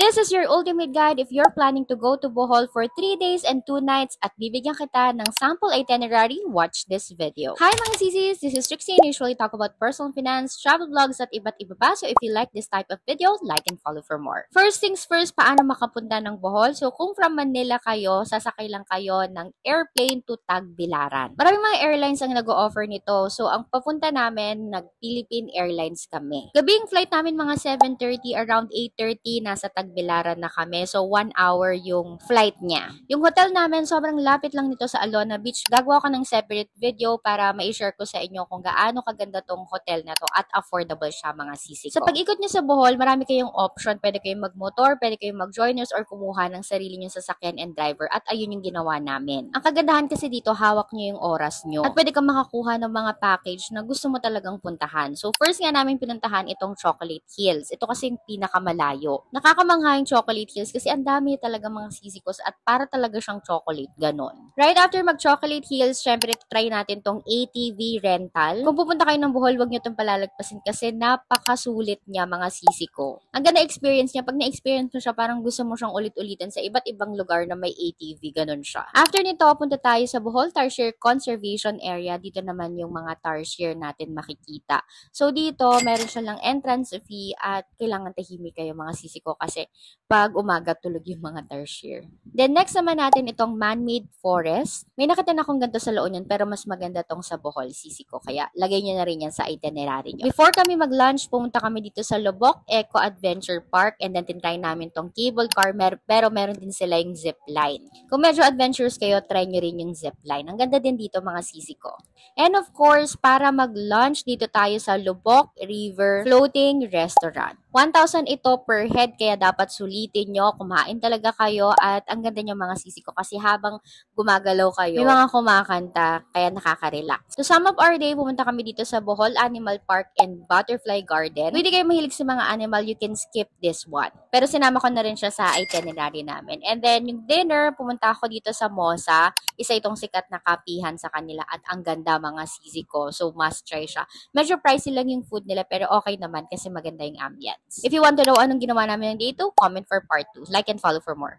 This is your ultimate guide if you're planning to go to Bohol for 3 days and 2 nights at bibigyan kita ng sample itinerary. Watch this video. Hi mga sisis! This is Trixie and usually talk about personal finance, travel vlogs at iba't iba pa. So if you like this type of video, like and follow for more. First things first, paano makapunta ng Bohol? So kung from Manila kayo, sasakay lang kayo ng airplane to Tagbilaran. Maraming mga airlines ang nag-o-offer nito. So ang papunta namin, nag-Philippine Airlines kami. Gabing flight namin mga 7:30, around 8:30, nasa Tagbilaran na kami. So, 1 hour yung flight niya. Yung hotel namin, sobrang lapit lang nito sa Alona Beach. Gagawa ko ng separate video para ma-share ko sa inyo kung gaano kaganda tong hotel na to at affordable siya mga sisi ko. Sa pag-ikot niyo sa Bohol, marami kayong option. Pwede kayong mag-motor, pwede kayong mag-joiners or kumuha ng sarili niyong sasakyan and driver. At ayun yung ginawa namin. Ang kagandahan kasi dito, hawak niyo yung oras niyo. At pwede kang makakuha ng mga package na gusto mo talagang puntahan. So, first nga namin pinuntahan itong Chocolate Hills. Ito kasi yung pinakamalayo. Nakakamangha yung Chocolate Hills kasi ang dami talaga mga sisikos at para talaga siyang chocolate, ganon. Right after mag-Chocolate Hills, syempre try natin tong ATV rental. Kung pupunta kayo ng Bohol, wag nyo itong palalagpasin kasi napakasulit niya mga sisiko. Ang ganda experience niya, pag na-experience mo siya, parang gusto mo siyang ulit-ulitin sa iba't ibang lugar na may ATV, ganon siya. After nito, punta tayo sa Bohol Tarsier Conservation Area. Dito naman yung mga tarsier natin makikita. So dito, meron siya lang entrance fee at kailangan tahimik kayo mga sisiko kasi pag umaga tulog yung mga tarsier. Then next naman natin itong man-made forest. May nakita na akong ganito sa La Union pero mas maganda tong sa Bohol, sisiko. Kaya lagay nyo na rin yan sa itinerary nyo. Before kami mag-lunch, pumunta kami dito sa Lubok Eco Adventure Park and then tinry namin tong cable car pero meron din sila yung zipline. Kung medyo adventurous kayo, try nyo rin yung zipline. Ang ganda din dito mga sisiko. And of course, para mag-lunch, dito tayo sa Lubok River Floating Restaurant. 1,000 ito per head kaya dapat sulitin nyo, kumain talaga kayo at ang ganda nyo mga sisiko kasi habang gumagalaw kayo, may mga kumakanta kaya nakaka-relax. To sum up our day, pumunta kami dito sa Bohol Animal Park and Butterfly Garden. Kung hindi kayo mahilig sa mga animal, you can skip this one. Pero sinama ko na rin siya sa itinerary namin. And then yung dinner, pumunta ako dito sa Mosa. Isa itong sikat na kapihan sa kanila at ang ganda mga sisiko. So must try siya. Medyo pricey lang yung food nila pero okay naman kasi maganda yung ambience. If you want to know anong ginawa namin ng day 2, comment for part 2. Like and follow for more.